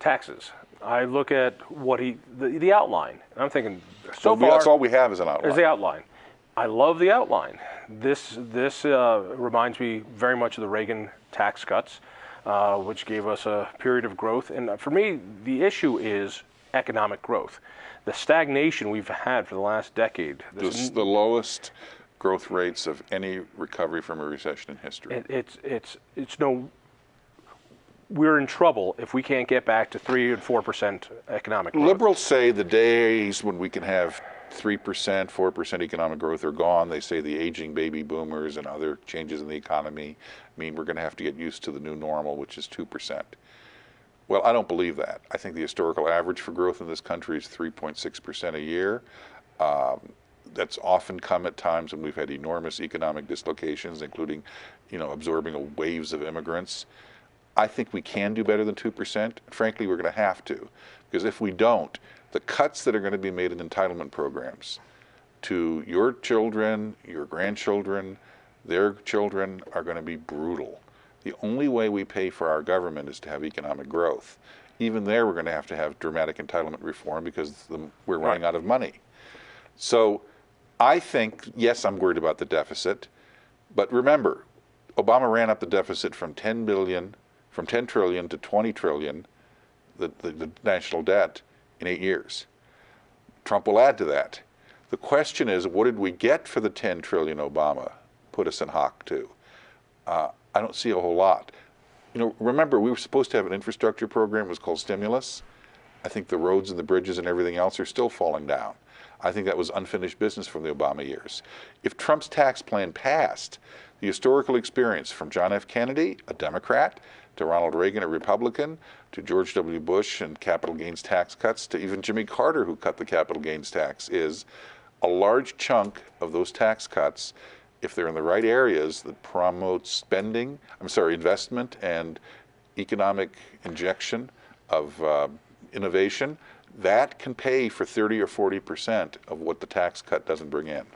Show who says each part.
Speaker 1: taxes. I look at what the outline, and I'm thinking, so far,
Speaker 2: that's all we have is an outline.
Speaker 1: Is the outline. I love the outline. This reminds me very much of the Reagan tax cuts, which gave us a period of growth. And for me, the issue is economic growth. The stagnation we've had for the last decade.
Speaker 2: This is the lowest growth rates of any recovery from a recession in history.
Speaker 1: We're in trouble if we can't get back to 3 and 4% economic growth.
Speaker 2: Liberals say the days when we can have 3%, 4% economic growth are gone. They say the aging baby boomers and other changes in the economy mean we're going to have to get used to the new normal, which is 2%. Well, I don't believe that. I think the historical average for growth in this country is 3.6% a year. That's often come at times when we've had enormous economic dislocations, including, absorbing waves of immigrants. I think we can do better than 2%. Frankly, we're going to have to, because if we don't, the cuts that are going to be made in entitlement programs to your children, your grandchildren, their children are going to be brutal. The only way we pay for our government is to have economic growth. Even there, we're going to have dramatic entitlement reform because we're running out of money. So I think, yes, I'm worried about the deficit, but remember, Obama ran up the deficit from 10 trillion to 20 trillion, the national debt, in 8 years. Trump will add to that. The question is, what did we get for the 10 trillion Obama put us in hock to? I don't see a whole lot. Remember, we were supposed to have an infrastructure program. It was called stimulus. I think the roads and the bridges and everything else are still falling down. I think that was unfinished business from the Obama years. If Trump's tax plan passed, the historical experience from John F. Kennedy, a Democrat, to Ronald Reagan, a Republican, to George W. Bush and capital gains tax cuts, to even Jimmy Carter, who cut the capital gains tax, is a large chunk of those tax cuts, if they're in the right areas that promote investment and economic injection of innovation, that can pay for 30 or 40% of what the tax cut doesn't bring in.